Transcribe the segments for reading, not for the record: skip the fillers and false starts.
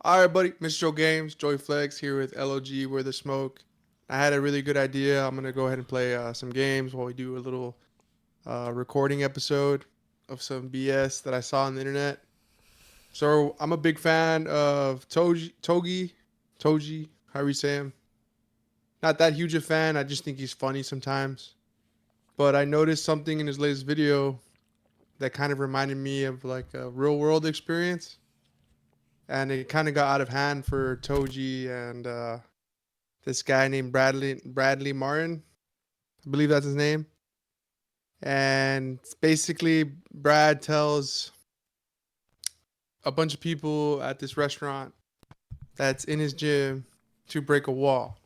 All right, buddy. Mr. Joe Games, Joey Flex here with LOG, Where the Smoke. I had a really good idea. I'm going to go ahead and play some games while we do a little recording episode of some BS that I saw on the internet. So I'm a big fan of Toji, however you say him. Not that huge a fan. I just think he's funny sometimes. But I noticed something in his latest video that kind of reminded me of like a real world experience. And it kind of got out of hand for Toji and this guy named Bradley Martin. I believe that's his name. And basically, Brad tells a bunch of people at this restaurant that's in his gym to break a wall.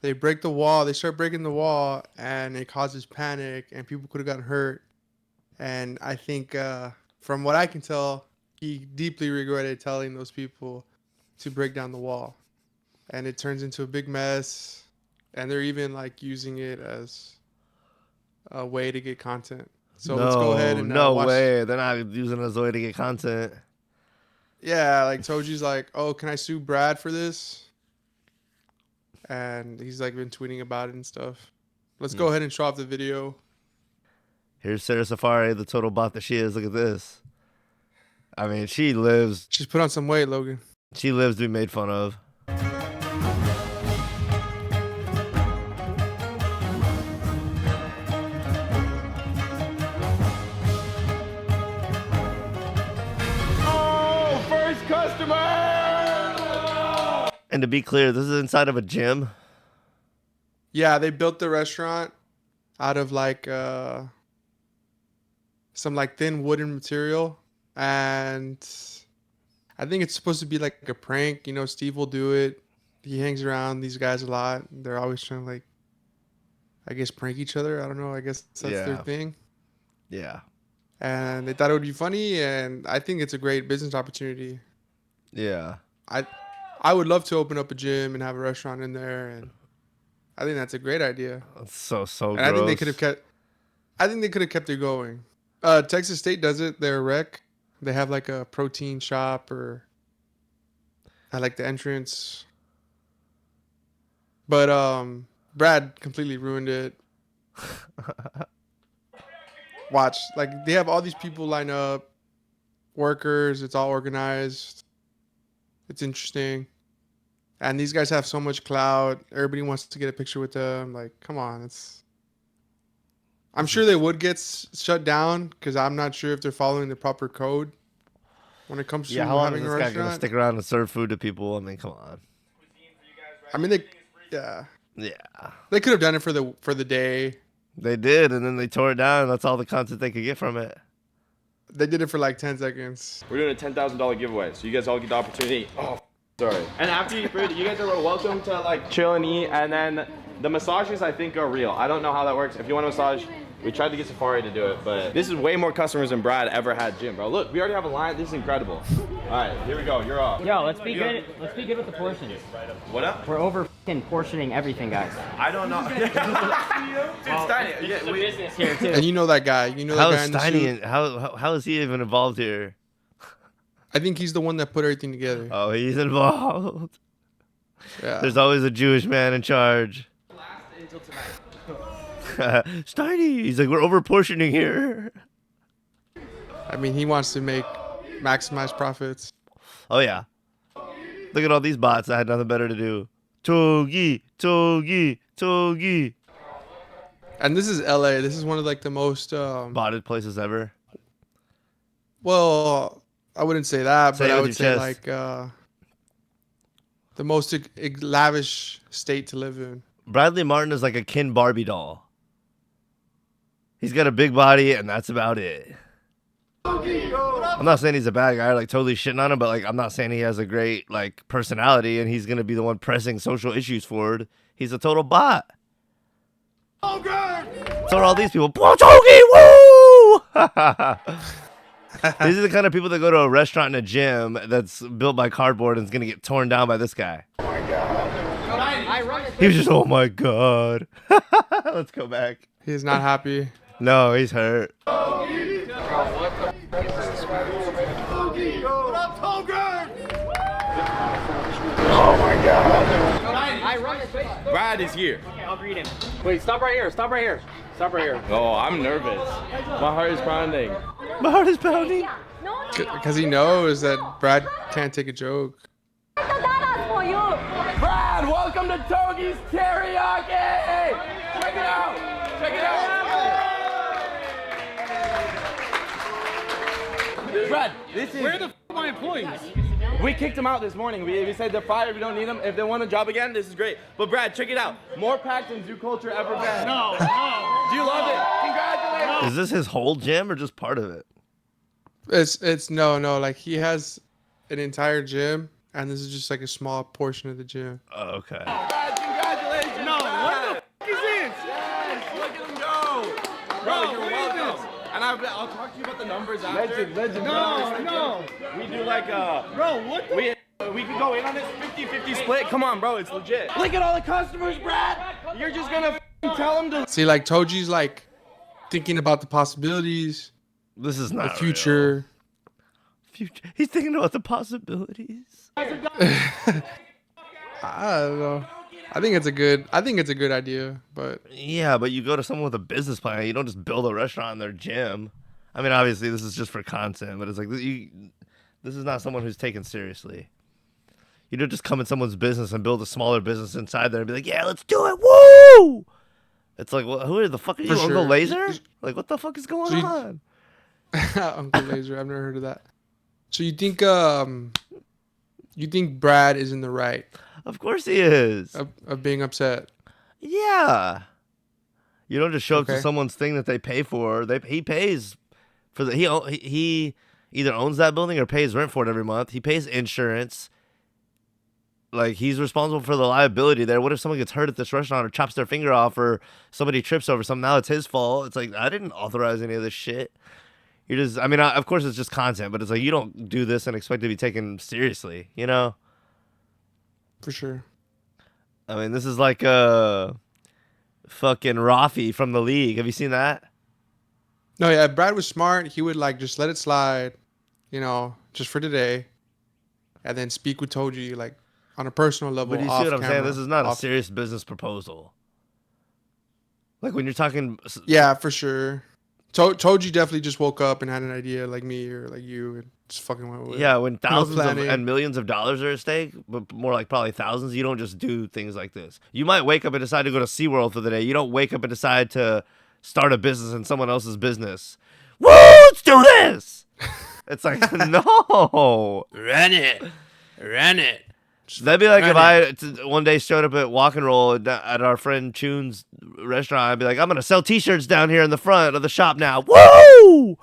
They break the wall, they start breaking the wall, and it causes panic, and people could have gotten hurt. And I think, from what I can tell, he deeply regretted telling those people to break down the wall. And it turns into a big mess, and they're even like using it as a way to get content. So let's go ahead and no watch. way. They're not using it as a way to get content. Yeah, like Toji's like, oh, can I sue Brad for this? And he's like been tweeting about it and stuff. Let's go ahead and show off the video. Here's Sarah Safari, the total bot that she is. Look at this. I mean, she lives. She's put on some weight, Logan. She lives to be made fun of. Oh, first customer! And to be clear, this is inside of a gym. Yeah, they built the restaurant out of like some like thin wooden material, and I think it's supposed to be like a prank. You know, Steve will do it. He hangs around these guys a lot. They're always trying to like, I guess, prank each other. I don't know. I guess that's their Yeah. thing. Yeah. And they thought it would be funny, and I think it's a great business opportunity. Yeah. I would love to open up a gym and have a restaurant in there, and I think that's a great idea. That's so And gross. I think they could have kept. I think they could have kept it going. Texas State does it. They're a rec. They have like a protein shop or at like the entrance. But Brad completely ruined it. Watch, like they have all these people line up, workers. It's all organized. It's interesting. And these guys have so much clout. Everybody wants to get a picture with them. Like, come on, I'm sure they would get shut down because I'm not sure if they're following the proper code when it comes to Yeah, how long is having a this guy gonna restaurant. stick around and serve food to people? I mean, come on. I mean, yeah, Yeah. they could have done it for the day. They did, and then they tore it down. That's all the content they could get from it. They did it for like 10 seconds. We're doing a $10,000 giveaway, so you guys all get the opportunity. Oh, sorry. And after you eat food, you guys are welcome to like chill and eat. And then the massages, I think, are real. I don't know how that works. If you want a massage, we tried to get Safari to do it, but this is way more customers than Brad ever had gym, bro. Look, we already have a line. This is incredible. All right, here we go. You're off. Yo, let's be good. Let's be good with the portions. What up? We're over f***ing portioning everything, guys. I don't know. Dude, Steiny, This is a business here too. And you know that guy. You know How that guy is in the Steiny? suit? How is he even involved here? I think he's the one that put everything together. Oh, he's involved. Yeah. There's always a Jewish man in charge. Steiny, he's like, we're over portioning here. I mean, he wants to maximize profits. Oh yeah. Look at all these bots that had nothing better to do. Togi, Togi, Togi. And this is LA. This is one of like the most Botted places ever. well, I wouldn't say that, Say but it I with would your say chest. like the most lavish state to live in. Bradley Martin is like a Ken Barbie doll. He's got a big body, and that's about it. I'm not saying he's a bad guy, like totally shitting on him, but like I'm not saying he has a great like personality, and he's gonna be the one pressing social issues forward. He's a total bot. So are all these people. Togi, woo! These are the kind of people that go to a restaurant and a gym that's built by cardboard and is gonna get torn down by this guy. He was just, oh my god. Let's go back. He's not happy. No, he's hurt. I run this way. Brad is here. Okay, I'll greet him. Wait, stop right here. Stop right here. Stop right here. Oh, I'm nervous. My heart is pounding. My heart is pounding. Because he knows that Brad can't take a joke. Brad, welcome to Togi's Teriyaki! Check it out! Check it out! Brad, this is... Where the f are my employees? We kicked them out this morning. We said they're fired, we don't need them. If they want a job again, this is great. But Brad, check it out. More packed than Zoo Culture ever been. No. Do you love it? Congratulations! Is this his whole gym or just part of it? It's no, like he has an entire gym, and this is just like a small portion of the gym. Oh, okay. Brad, congratulations! No, Brad. what the f is this? Yes, look at him go! Bro, you're what is welcome. And I'll talk to you about the numbers after. Legend. No. We do like Bro, what the we could go in on this 50-50 split. Come on, bro, it's legit. Look at all the customers, Brad. You're just gonna tell them to. See, like Toji's like thinking about the possibilities, This is the not future. Future. He's thinking about the possibilities. I don't know. I think it's a good idea, but Yeah, but you go to someone with a business plan. You don't just build a restaurant in their gym. I mean, obviously, this is just for content, but it's like this is not someone who's taken seriously. You don't just come in someone's business and build a smaller business inside there and be like, yeah, let's do it. Woo! It's like, well, who the fuck are you, For Uncle sure. Laser? Like, what the fuck is going So you- on? Uncle Laser, I've never heard of that. So you think Brad is in the right Of course he is. of being upset? Yeah. You don't just show up to Okay. someone's thing that they pay for. He pays for the he either owns that building or pays rent for it every month. He pays insurance. Like, he's responsible for the liability there. What if someone gets hurt at this restaurant or chops their finger off or somebody trips over something? Now it's his fault. It's like, I didn't authorize any of this shit. You're just, I mean, of course it's just content, but it's like, you don't do this and expect to be taken seriously, you know? For sure. I mean, this is like fucking Rafi from the league. Have you seen that? No, yeah, if Brad was smart, he would like just let it slide, just for today, and then speak with Toji like on a personal level. But you see off what I'm saying? camera, This is not a off- serious business proposal. Like, when you're talking, Yeah, for sure. Toji definitely just woke up and had an idea like me or like you and just fucking went with it. yeah, when thousands planning. and millions of dollars are at stake, but more like probably thousands, you don't just do things like this. You might wake up and decide to go to SeaWorld for the day. You don't wake up and decide to start a business in someone else's business. Woo, let's do this! It's like, no. Run it. That'd be like if Right. one day showed up at Walk and Roll at our friend Chune's restaurant. I'd be like, I'm going to sell T-shirts down here in the front of the shop now. Woo!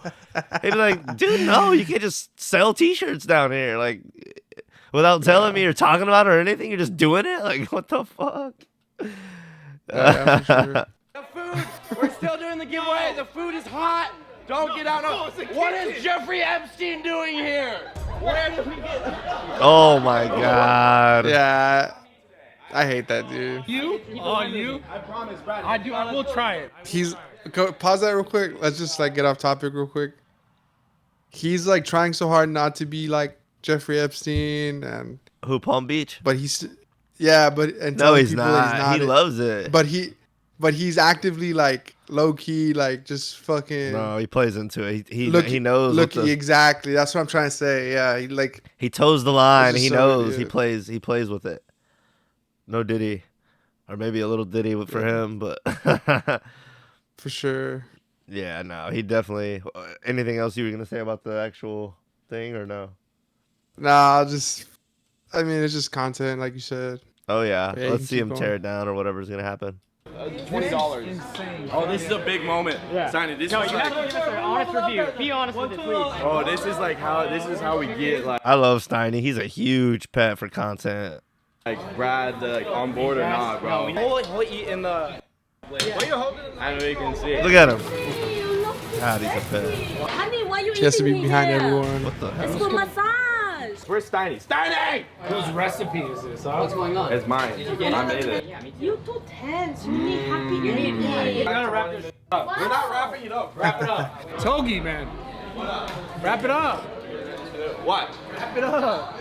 He'd be like, dude, no, you can't just sell T-shirts down here. Like, without telling me or talking about it or anything, you're just doing it? Like, what the fuck? Yeah, for sure. The food, we're still doing the giveaway. The food is hot. Don't get out. No. What is Jeffrey Epstein doing here? Where did we get? Oh, my God. Yeah, I hate that dude. You? Oh, you? I promise, Brad. I will try it. Pause that real quick. Let's just like get off topic real quick. He's like trying so hard not to be like Jeffrey Epstein, Who, Palm Beach? but he's and No, telling he's people that not. He it. loves it. But he's actively like low key, like just fucking. No, he plays into it. He Look- knows. Look, what the- exactly. That's what I'm trying to say. Yeah, He toes the line. This is He so knows. He idiot. plays with it. No Diddy, or maybe a little Diddy for him, but for sure. yeah, no, he definitely. Anything else you were gonna say about the actual thing, or no? Nah, I mean, it's just content, like you said. Oh yeah, Yeah, you let's can see keep him going. tear it down or whatever's gonna happen. $20. Insane. Oh, this is a big moment. Yeah. Sign it. This No, is you like, have to give us an honest review. Be honest with it, please. oh, this is how we get like I love Steiny. He's a huge pet for content. Brad on board or not, bro. No, He'll eat in the. What are you holding? I know you can see it. Look at him. God, he's a pet. Honey, why you He has to be eating behind here? everyone. What the It's hell? for massage. Where's Steiny? Steiny! Whose recipe is this, huh? What's going on? It's mine. I made it. Yeah, me too. You too tense. You need happy ending. You gotta wrap this up. We're not wrapping it up. Wrap it up. Togi, man. Wrap it up. What? Wrap it up.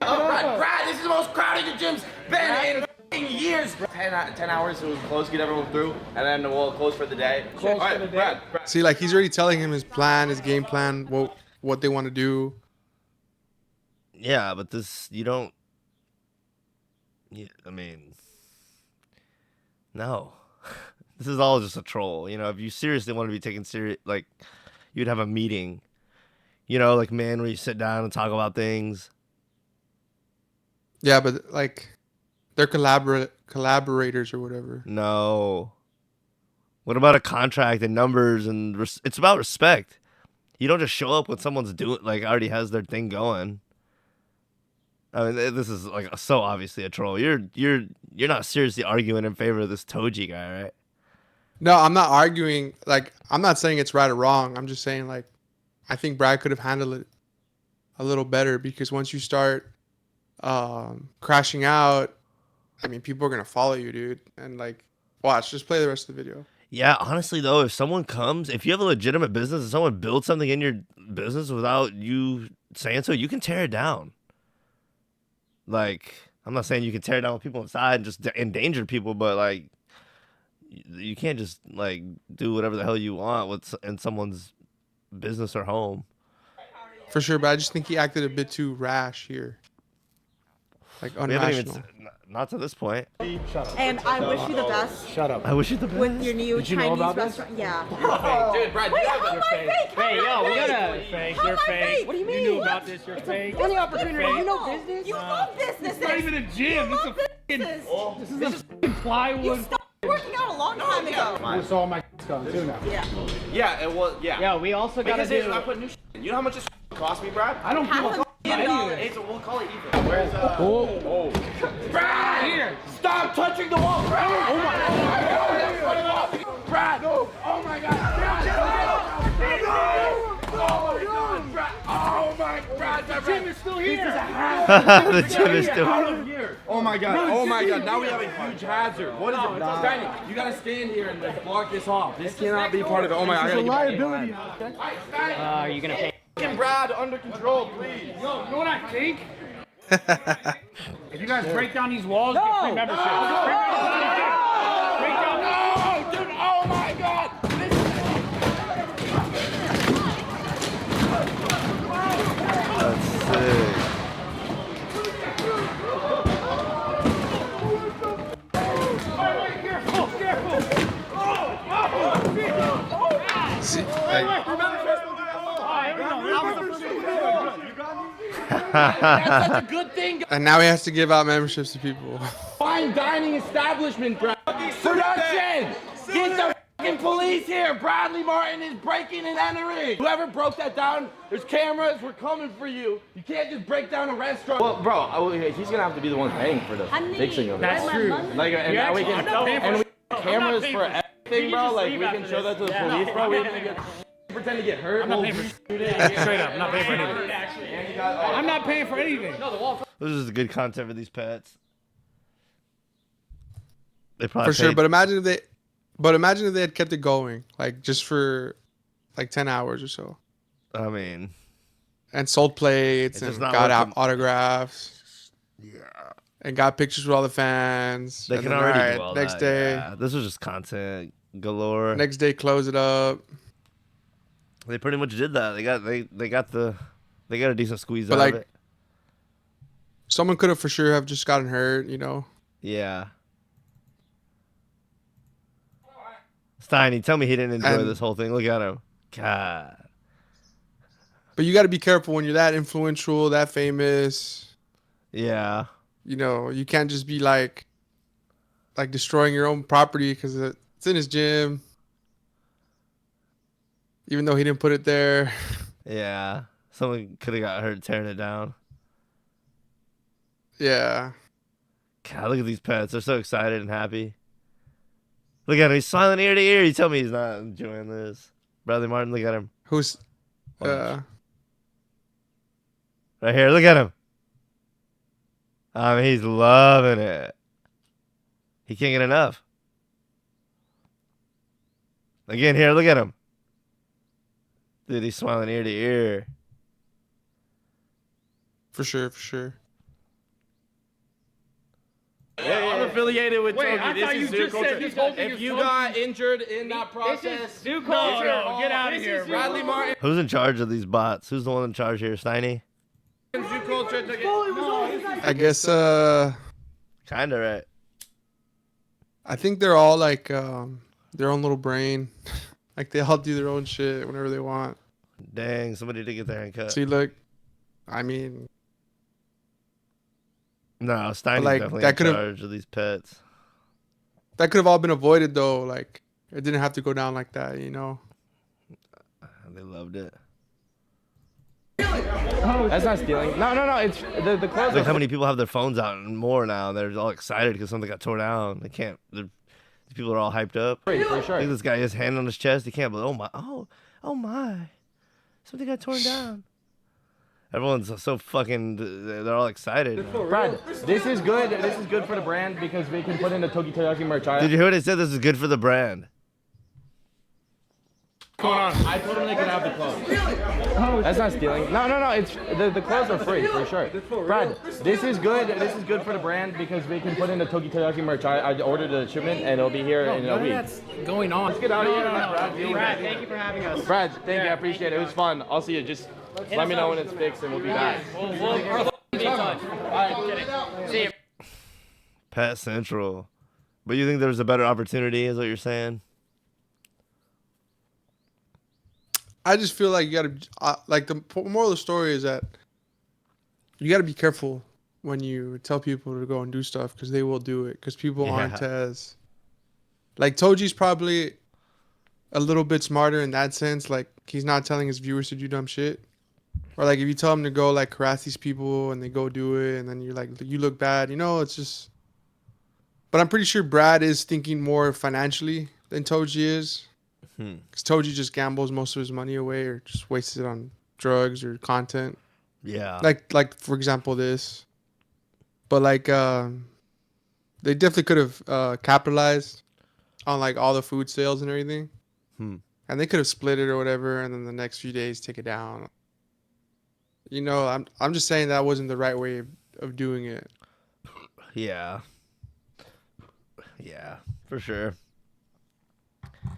Oh, Brad, this is the most crowded gym's been in f***ing years. 10 hours, it was close, get everyone through, and then we'll close for the day. Close All right, for the day. Brad. See, like he's already telling him his plan, his game plan, what they want to do. Yeah, but this you don't. Yeah, I mean, no, this is all just a troll. You know, if you seriously want to be taken serious, like you'd have a meeting. You know, like man, where you sit down and talk about things. Yeah, but like they're collaborators or whatever. No. What about a contract and numbers and it's about respect. You don't just show up when someone's doing like already has their thing going. I mean, this is like so obviously a troll. You're not seriously arguing in favor of this Toji guy, right? No, I'm not arguing. Like, I'm not saying it's right or wrong. I'm just saying, like, I think Brad could have handled it a little better because once you start crashing out, I mean, people are gonna follow you, dude. And like, watch, just play the rest of the video. Yeah, honestly though, if someone comes, if you have a legitimate business and someone builds something in your business without you saying so, you can tear it down. Like, I'm not saying you can tear it down with people inside and just endanger people, but like, you can't just like do whatever the hell you want with in someone's business or home. For sure, but I just think he acted a bit too rash here. Like We haven't even, unrational. not to this point. And I wish you the best Shut up. I wish you the best. with your new Did you know Chinese about this? restaurant. Yeah. Dude, Brad, Wait, you how have am a... I fake? How Hey, am I yo, we fake? gotta fake. How You're am I fake. What do you mean? You knew about this. You're fake. Any opportunity, you know business? You love businesses. It's not even a gym. You It's love a fucking. businesses. This is a fucking You plywood. stopped working out a long time ago. That's all my gone too now. Yeah. Yeah, it was, yeah. Yo, we also gotta Because do. I put new You know how much this cost me, Brad? I don't give a Half fuck $1 about million. any of Hey, this. so we'll call it Ethan. Where's, Oh, Brad! here. Stop touching the wall, Brad! Oh my God. Brad! No! Oh my God! Brad! Oh my God! The gym is still here. The gym is still. Oh my God! Oh my God! Now we have a huge hazard. What is it? Danny, you gotta stand here and like, block this off. This cannot be part of it. Oh my God! I It's a gotta get liability. Are you gonna pay? Fucking Brad under control, please. Yo, you know what I think? If you guys break down these walls, you get free membership. Break down. Oh, dude! Oh my God! That's sick. Careful, careful. See, like, That's such a good thing. and now he has to give out memberships to people. Fine dining establishment, Brad. Production! Get the fucking police here! Bradley Martin is breaking and entering! Whoever broke that down, there's cameras, we're coming for you. You can't just break down a restaurant. Well, bro, he's gonna have to be the one paying for the fixing of it. That's true. Like, and now we can, and we have cameras for everything, bro. Like, we can show that to the police, bro. We didn't get, pretend to get hurt. I'm not paying for straight up. I'm not paying for anything. I'm not paying for anything. This is good content for these pets. They probably For sure, paid- but imagine if they had kept it going, like just for like 10 hours or so, I mean, and sold plates It's just and not got worth out it. autographs yeah, and got pictures with all the fans. they and can then, already alright, do all next that. day, Yeah. This was just content galore. next day, close it up. They pretty much did that. They got a decent squeeze But out like, of it. someone could have for sure have just gotten hurt, you know. Yeah. Steiny, tell me he didn't enjoy And- this whole thing. Look at him. God. But you got to be careful when you're that influential, that famous. Yeah. You know, you can't just be like destroying your own property because it's in his gym, even though he didn't put it there. Yeah. Someone could have got hurt tearing it down. Yeah. God, look at these pets. They're so excited and happy. Look at him. He's smiling ear to ear. You tell me he's not enjoying this. Bradley Martin, look at him. Who's Watch. Right here. Look at him. I mean, he's loving it. He can't get enough. Again, here. Look at him. Dude, he's smiling ear to ear. for sure, for sure. affiliated with Wait, Togi. I This thought is you Zoo just said Culture. this whole thing If is you Togi. got injured in that This process, is Zoo Culture. No, Get out of this here, is bro. Bradley Martin. Who's in charge of these bots? Who's the one in charge here? Steiny? Zoo Culture took it. I guess Kinda right. I think they're all like their own little brain. Like they all do their own shit whenever they want. Dang, somebody did get their hand cut. See, look, I mean, No, Steiny's like, definitely that in could've- charge of these pets. that could have all been avoided though. Like it didn't have to go down like that, you know. They loved it. That's not stealing. No. It's the clothes. Look how many people have their phones out and more now. They're all excited because something got torn down. They can't. These people are all hyped up. For Look sure. at this guy, his hand on his chest. He can't believe. Oh my, something got torn down. Everyone's so fucking. They're all excited. Brad, this is good. This is good for the brand because we can put in the Togi Teriyaki merch. Did you hear what I said? This is good for the brand. I told them they could have the clothes. That's not stealing. No. It's the clothes are free for sure. Brad, this is good. This is good for the brand because we can put in the Togi Teriyaki merch. I ordered the shipment and it'll be here in a week. That's going on. Let's get out of here. Brad, thank you for having us. Brad, thank you. I appreciate it. It was fun. I'll see you. Just let me know when it's fixed and we'll be back. We'll be in touch. All right, see you. Pet Central. But you think there's a better opportunity, is what you're saying? I just feel like you gotta like the moral of the story is that you gotta be careful when you tell people to go and do stuff because they will do it because people aren't as like Toji's probably a little bit smarter in that sense. Like he's not telling his viewers to do dumb shit, or like if you tell them to go like harass these people and they go do it and then you're like you look bad, you know, it's just. But I'm pretty sure Brad is thinking more financially than Toji is. Because Toji just gambles most of his money away or just wastes it on drugs or content. Yeah. Like for example, this. But like, they definitely could have capitalized on like all the food sales and everything. And they could have split it or whatever, and then the next few days take it down. You know, I'm just saying that wasn't the right way of doing it. Yeah. Yeah, for sure.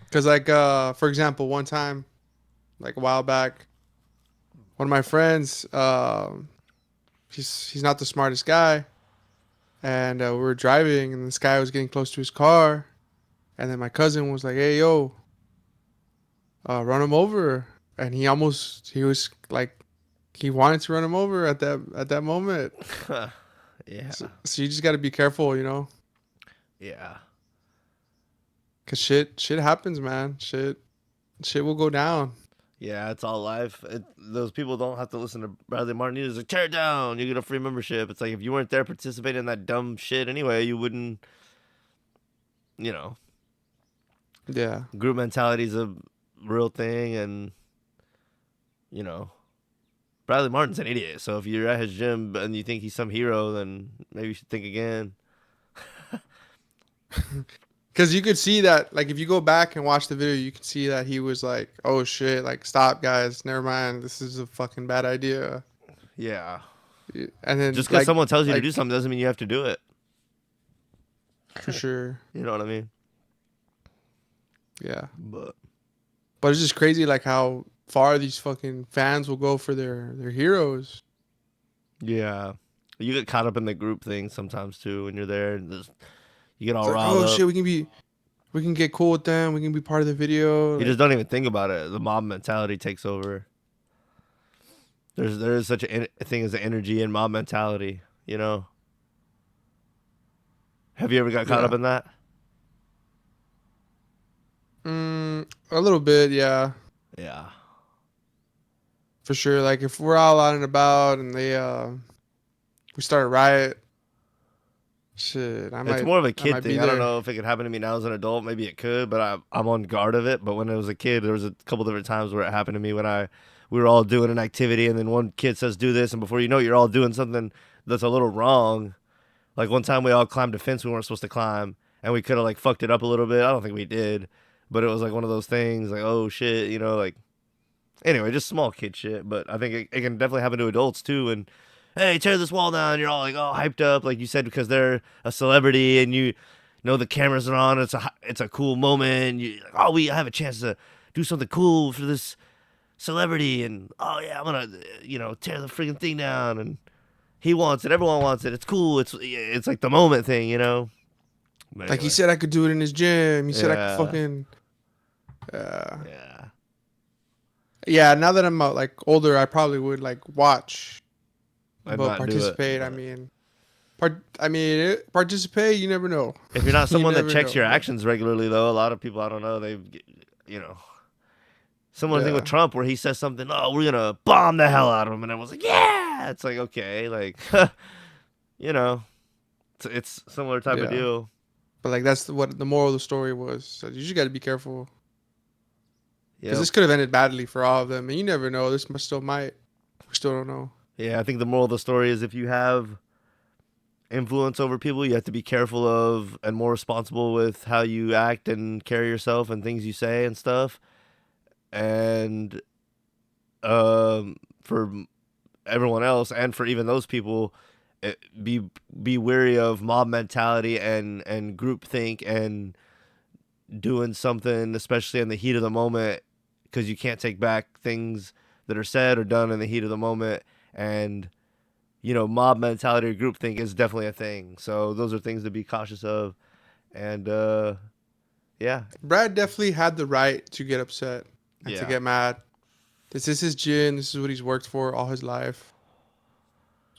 Because, like, for example, one time, like a while back, one of my friends, he's not the smartest guy. And we were driving, and this guy was getting close to his car. And then my cousin was like, hey, yo, run him over. And he was like, he wanted to run him over at that moment. Yeah. So you just got to be careful, you know? Yeah. Cause shit happens, man. Shit will go down. Yeah, it's all life. Those people don't have to listen to Bradley Martin. He's like, tear it down. You get a free membership. It's like if you weren't there participating in that dumb shit anyway, you wouldn't. You know. Yeah. Group mentality is a real thing, and you know, Bradley Martin's an idiot. So if you're at his gym and you think he's some hero, then maybe you should think again. Because you could see that, like, if you go back and watch the video, you can see that he was like, oh, shit, like, stop, guys. Never mind. This is a fucking bad idea. Yeah. And then Just because like, someone tells you to like, do something doesn't mean you have to do it. For sure. You know what I mean? Yeah. But it's just crazy, like, how far these fucking fans will go for their heroes. yeah. You get caught up in the group thing sometimes, too, when you're there. And you get all It's like, riled oh, up. shit, we can get cool with them. We can be part of the video. You Like, just don't even think about it. The mob mentality takes over. There is such a thing as an energy and mob mentality, you know? Have you ever got caught up in that? a little bit, yeah. Yeah. For sure. Like, if we're all out and about and we start a riot, shit, It's more of a I kid might be thing. I don't there. know if it could happen to me now as an adult. Maybe it could, but I'm on guard of it. But when I was a kid, there was a couple different times where it happened to me when we were all doing an activity and then one kid says do this, and before you know it, you're all doing something that's a little wrong. Like one time we all climbed a fence we weren't supposed to climb, and we could have like fucked it up a little bit. I don't think we did, but it was like one of those things like, oh shit, you know, like anyway, just small kid shit. But I think it can definitely happen to adults too, and hey, tear this wall down. You're all like, oh, hyped up, like you said, because they're a celebrity and you know the cameras are on. It's a cool moment. You like, oh, we have a chance to do something cool for this celebrity, and oh yeah, I'm gonna tear the freaking thing down. And he wants it. Everyone wants it. It's cool. It's like the moment thing, you know. But Like he anyway. said, I could do it in his gym. He said I Yeah. could fucking. Yeah. Yeah. Now that I'm like older, I probably would like watch, I'd but not do it, participate. I but- mean, participate. You never know. If you're not You someone that never checks know. your actions regularly, though, a lot of people, I don't know, similar thing with Yeah. Trump where he says something, oh, we're gonna bomb the hell out of him, and everyone's like, yeah, it's like, okay, like, you know, it's similar type of Yeah. deal. But like that's what the moral of the story was. So you just got to be careful because Yeah, this could have ended badly for all of them, and you never know. This still might. We still don't know. yeah. I think the moral of the story is if you have influence over people, you have to be careful of and more responsible with how you act and carry yourself and things you say and stuff. And for everyone else and for even those people, be wary of mob mentality and groupthink and doing something, especially in the heat of the moment, because you can't take back things that are said or done in the heat of the moment. And mob mentality or groupthink is definitely a thing. So those are things to be cautious of. And yeah, Brad definitely had the right to get upset and to Yeah. get mad. This is his gym. This is what he's worked for all his life.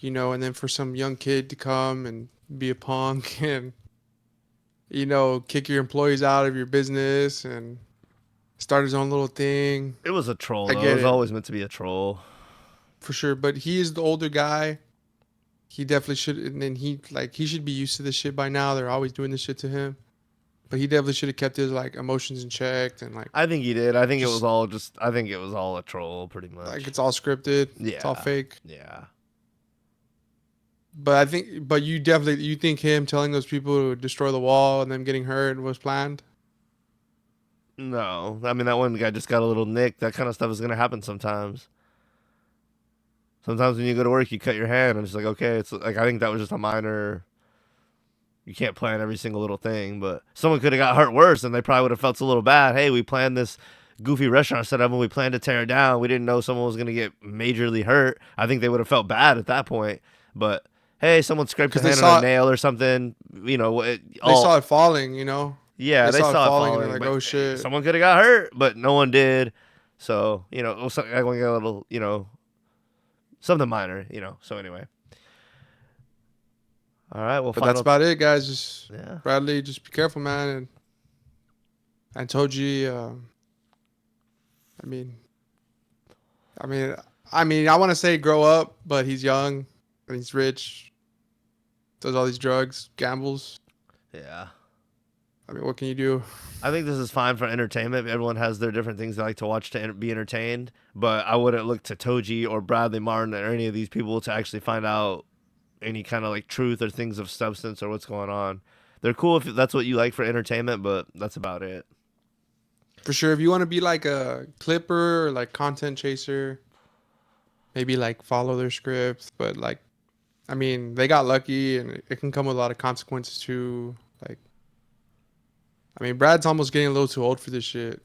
And then for some young kid to come and be a punk and, kick your employees out of your business and start his own little thing, it was a troll. I Though. get It was it. always meant to be a troll. for sure. But he is the older guy. He definitely should, and then he should be used to this shit by now. They're always doing this shit to him. But he definitely should have kept his like emotions in check and like I think he did. I think it Just- was all I think it was all a troll, pretty much. it's all scripted. It's all Yeah. fake. Yeah. But you think him telling those people to destroy the wall and them getting hurt was planned? No, I mean that one guy just got a little nick. That kind of stuff is gonna happen sometimes. Sometimes when you go to work, you cut your hand. I'm just like, okay, it's like I think that was just a minor. You can't plan every single little thing, but someone could have got hurt worse, and they probably would have felt a little bad. Hey, we planned this goofy restaurant setup, and we planned to tear it down. We didn't know someone was gonna get majorly hurt. I think they would have felt bad at that point. But hey, someone scraped their 'Cause they hand saw on a it- nail or something. They saw it falling, Yeah, They they saw it saw it falling falling. and they're like, but "Oh, shit." Someone could have got hurt, but no one did. So, it was like a little, something minor, So anyway. All right, well, But that's about it, guys. Just yeah. Bradley, just be careful, man. And Toji, I want to say grow up, but he's young and he's rich. Does all these drugs, gambles. Yeah. What can you do? I think this is fine for entertainment. Everyone has their different things they like to watch to be entertained, but I wouldn't look to Toji or Bradley Martin or any of these people to actually find out any kind of like truth or things of substance or what's going on. They're cool if that's what you like for entertainment, but that's about it. For sure, if you want to be like a clipper or like content chaser, maybe like follow their scripts. But they got lucky, and it can come with a lot of consequences too. Brad's almost getting a little too old for this shit.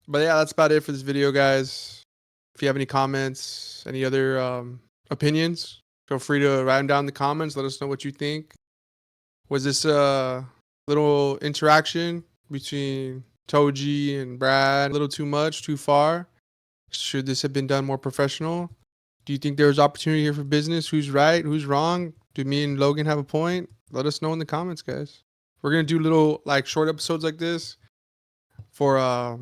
But yeah, that's about it for this video, guys. If you have any comments, any other opinions, feel free to write them down in the comments. Let us know what you think. Was this a little interaction between Toji and Brad a little too much, too far? Should this have been done more professional? Do you think there was opportunity here for business? Who's right? Who's wrong? Do me and Logan have a point? Let us know in the comments, guys. We're going to do little short episodes like this for our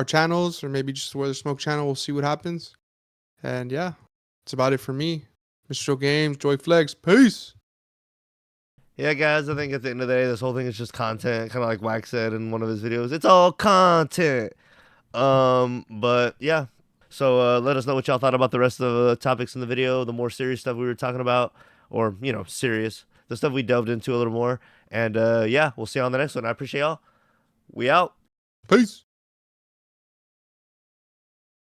channels, or maybe just Where the Smoke channel. We'll see what happens. And yeah, that's about it for me. Mr. Joe Games, Joy Flex. Peace. Yeah, guys, I think at the end of the day, this whole thing is just content, kind of like Wax said in one of his videos. It's all content. But yeah. So let us know what y'all thought about the rest of the topics in the video, the more serious stuff we were talking about, or, serious. The stuff we delved into a little more. And yeah, we'll see you on the next one. I appreciate y'all. We out. Peace.